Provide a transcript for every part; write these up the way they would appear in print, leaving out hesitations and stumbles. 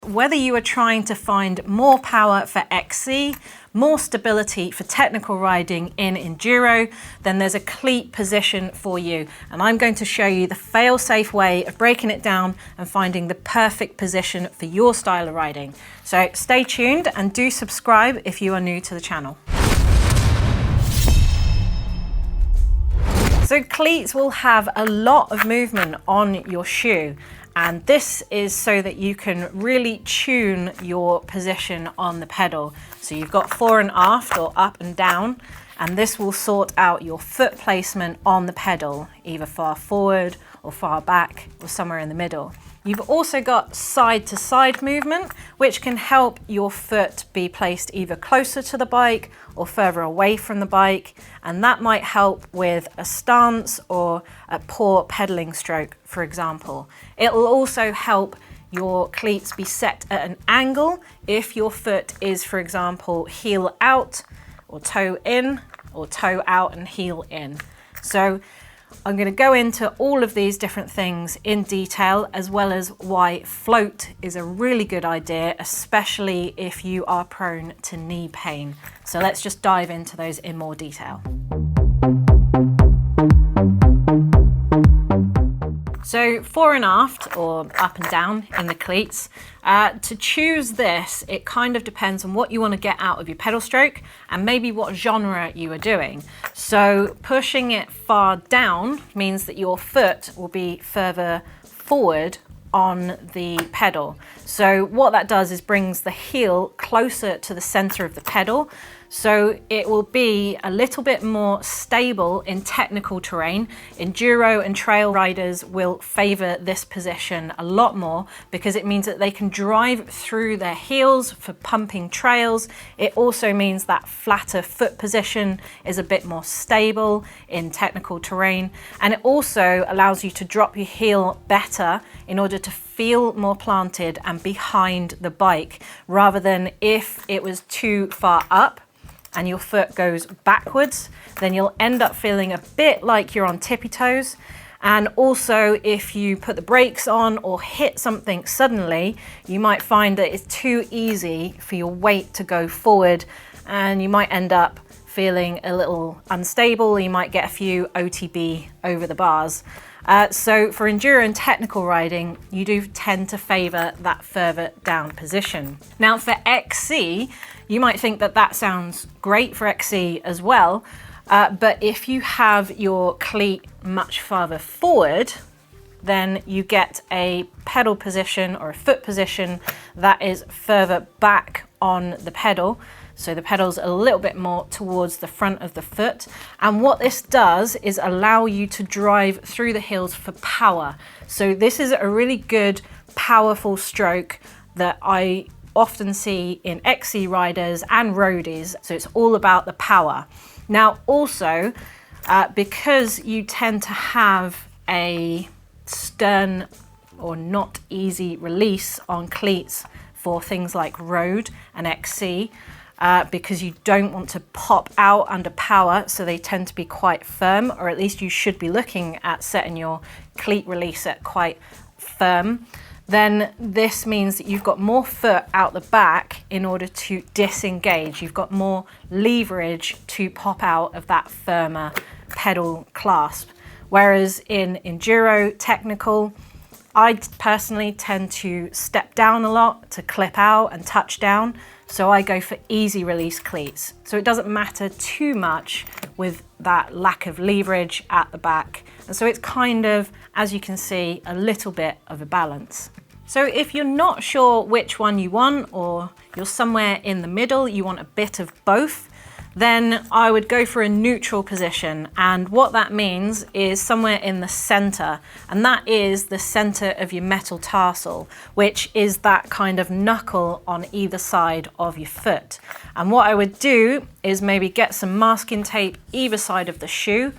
whether you are trying to find more power for XC, more stability for technical riding in enduro, then there's a cleat position for you. And I'm going to show you the fail-safe way of breaking it down and finding the perfect position for your style of riding. So stay tuned and do subscribe if you are new to the channel. So cleats will have a lot of movement on your shoe, and this is so that you can really tune your position on the pedal. So you've got fore and aft, or up and down, and this will sort out your foot placement on the pedal, either far forward or far back or somewhere in the middle. You've also got side to side movement, which can help your foot be placed either closer to the bike or further away from the bike, and that might help with a stance or a poor pedaling stroke, for example. It will also help your cleats be set at an angle if your foot is, for example, heel out or toe in, or toe out and heel in. So I'm going to go into all of these different things in detail, as well as why float is a really good idea, especially if you are prone to knee pain. So let's just dive into those in more detail. So fore and aft, or up and down in the cleats, to choose this, it kind of depends on what you want to get out of your pedal stroke and maybe what genre you are doing. So pushing it far down means that your foot will be further forward on the pedal. So what that does is brings the heel closer to the center of the pedal. So it will be a little bit more stable in technical terrain. Enduro and trail riders will favor this position a lot more because it means that they can drive through their heels for pumping trails. It also means that flatter foot position is a bit more stable in technical terrain. And it also allows you to drop your heel better in order to feel more planted and behind the bike, rather than if it was too far up and your foot goes backwards, then you'll end up feeling a bit like you're on tippy toes. And also, if you put the brakes on or hit something suddenly, you might find that it's too easy for your weight to go forward, and you might end up feeling a little unstable. You might get a few OTB over the bars. So for enduro and technical riding, you do tend to favor that further down position. Now for XC, you might think that that sounds great for XC as well, but if you have your cleat much farther forward, then you get a pedal position or a foot position that is further back on the pedal. So the pedal's a little bit more towards the front of the foot. And what this does is allow you to drive through the heels for power. So this is a really good, powerful stroke that I often see in XC riders and roadies. So it's all about the power. Now also, because you tend to have a stern or not easy release on cleats for things like road and XC, because you don't want to pop out under power, so they tend to be quite firm, or at least you should be looking at setting your cleat release at quite firm. Then this means that you've got more foot out the back in order to disengage. You've got more leverage to pop out of that firmer pedal clasp. Whereas in enduro technical, I personally tend to step down a lot to clip out and touch down. So I go for easy release cleats. So it doesn't matter too much with that lack of leverage at the back. And so it's kind of, as you can see, a little bit of a balance. So if you're not sure which one you want, or you're somewhere in the middle, you want a bit of both, then I would go for a neutral position. And what that means is somewhere in the center, and that is the center of your metatarsal, which is that kind of knuckle on either side of your foot. And what I would do is maybe get some masking tape either side of the shoe,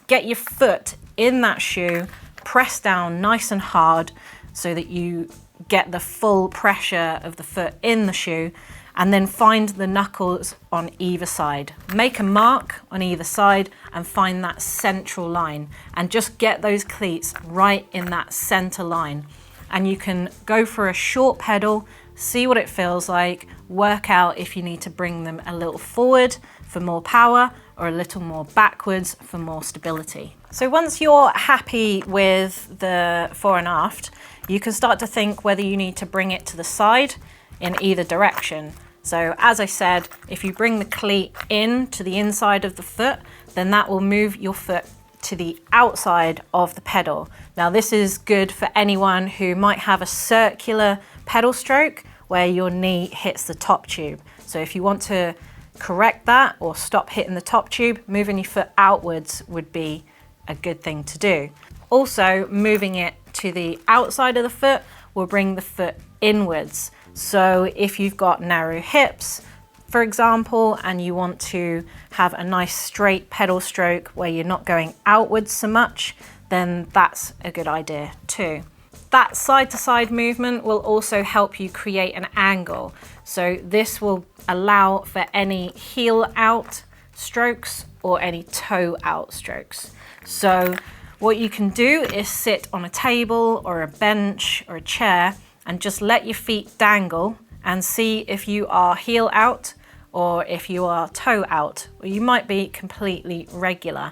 get your foot in that shoe, press down nice and hard so that you get the full pressure of the foot in the shoe, and then find the knuckles on either side. Make a mark on either side and find that central line, and just get those cleats right in that center line. And you can go for a short pedal, see what it feels like, work out if you need to bring them a little forward for more power or a little more backwards for more stability. So once you're happy with the fore and aft, you can start to think whether you need to bring it to the side in either direction. So as I said, if you bring the cleat in to the inside of the foot, then that will move your foot to the outside of the pedal. Now this is good for anyone who might have a circular pedal stroke where your knee hits the top tube. So if you want to correct that or stop hitting the top tube, moving your foot outwards would be a good thing to do. Also, moving it to the outside of the foot will bring the foot inwards. So if you've got narrow hips, for example, and you want to have a nice straight pedal stroke where you're not going outwards so much, then that's a good idea too. That side to side movement will also help you create an angle. So this will allow for any heel out strokes or any toe out strokes. So what you can do is sit on a table or a bench or a chair and just let your feet dangle and see if you are heel out or if you are toe out, or you might be completely regular.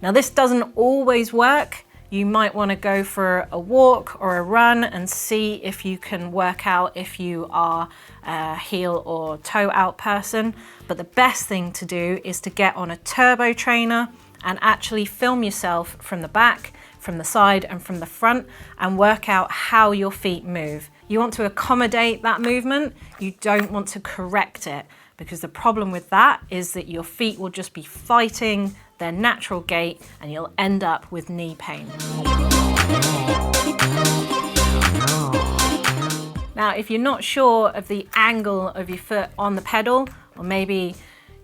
Now this doesn't always work. You might want to go for a walk or a run and see if you can work out if you are a heel or toe out person. But the best thing to do is to get on a turbo trainer and actually film yourself from the back, from the side and from the front and work out how your feet move. You want to accommodate that movement. You don't want to correct it, because the problem with that is that your feet will just be fighting their natural gait and you'll end up with knee pain. Now, if you're not sure of the angle of your foot on the pedal, or maybe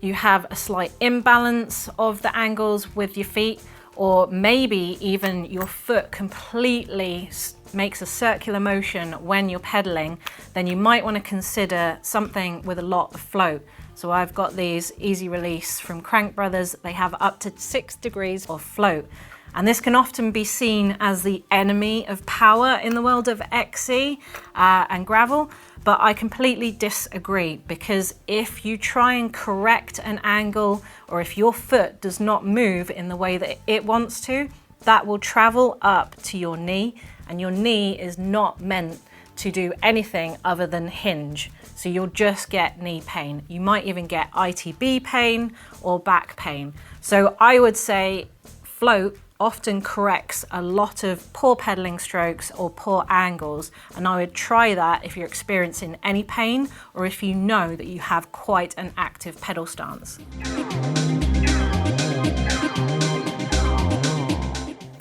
you have a slight imbalance of the angles with your feet, or maybe even your foot completely makes a circular motion when you're pedaling, then you might want to consider something with a lot of float. So I've got these easy release from Crank Brothers. They have up to 6 degrees of float. And this can often be seen as the enemy of power in the world of XC and gravel, but I completely disagree, because if you try and correct an angle, or if your foot does not move in the way that it wants to, that will travel up to your knee, and your knee is not meant to do anything other than hinge. So you'll just get knee pain. You might even get ITB pain or back pain. So I would say float often corrects a lot of poor pedaling strokes or poor angles, and I would try that if you're experiencing any pain or if you know that you have quite an active pedal stance.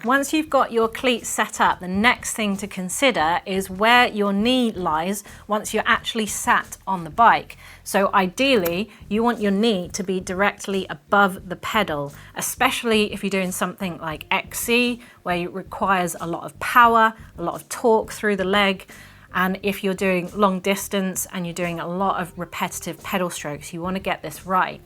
Once you've got your cleats set up, the next thing to consider is where your knee lies once you're actually sat on the bike. So ideally, you want your knee to be directly above the pedal, especially if you're doing something like XC, where it requires a lot of power, a lot of torque through the leg. And if you're doing long distance and you're doing a lot of repetitive pedal strokes, you want to get this right.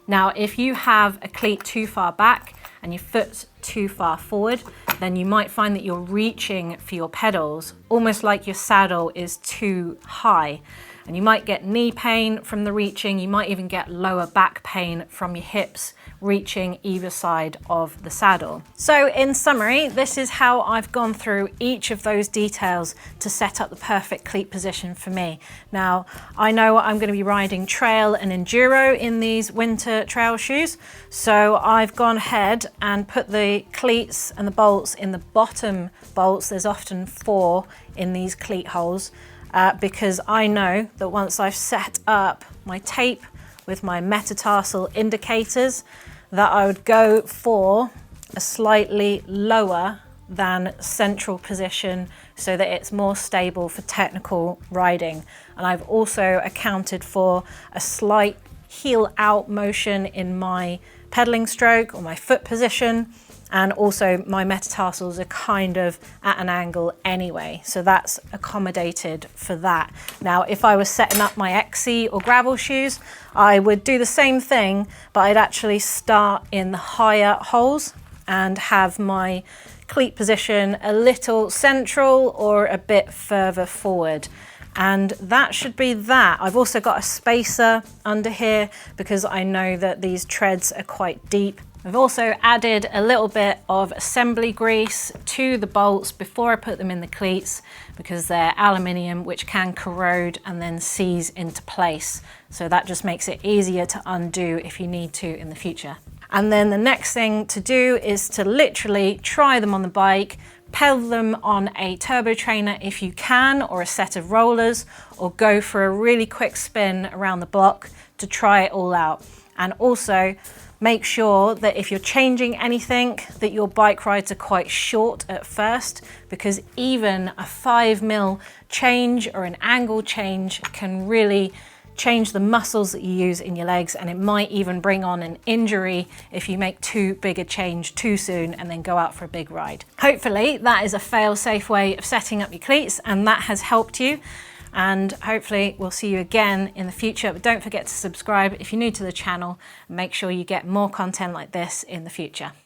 Now, if you have a cleat too far back and your foot's too far forward, then you might find that you're reaching for your pedals, almost like your saddle is too high. And you might get knee pain from the reaching, you might even get lower back pain from your hips reaching either side of the saddle. So in summary, this is how I've gone through each of those details to set up the perfect cleat position for me. Now, I know I'm going to be riding trail and enduro in these winter trail shoes, so I've gone ahead and put the cleats and the bolts in the bottom bolts. There's often 4 in these cleat holes, because I know that once I've set up my tape with my metatarsal indicators, that I would go for a slightly lower than central position so that it's more stable for technical riding. And I've also accounted for a slight heel out motion in my pedaling stroke or my foot position, and also my metatarsals are kind of at an angle anyway, so that's accommodated for that. Now, if I was setting up my XC or gravel shoes, I would do the same thing, but I'd actually start in the higher holes and have my cleat position a little central or a bit further forward. And that should be that. I've also got a spacer under here because I know that these treads are quite deep. I've also added a little bit of assembly grease to the bolts before I put them in the cleats because they're aluminium, which can corrode and then seize into place. So that just makes it easier to undo if you need to in the future. And then the next thing to do is to literally try them on the bike, pedal them on a turbo trainer if you can, or a set of rollers, or go for a really quick spin around the block to try it all out. And also make sure that if you're changing anything, that your bike rides are quite short at first, because even a 5mm change or an angle change can really change the muscles that you use in your legs, and it might even bring on an injury if you make too big a change too soon and then go out for a big ride. Hopefully that is a fail-safe way of setting up your cleats, and that has helped you. And hopefully we'll see you again in the future. But don't forget to subscribe if you're new to the channel, and make sure you get more content like this in the future.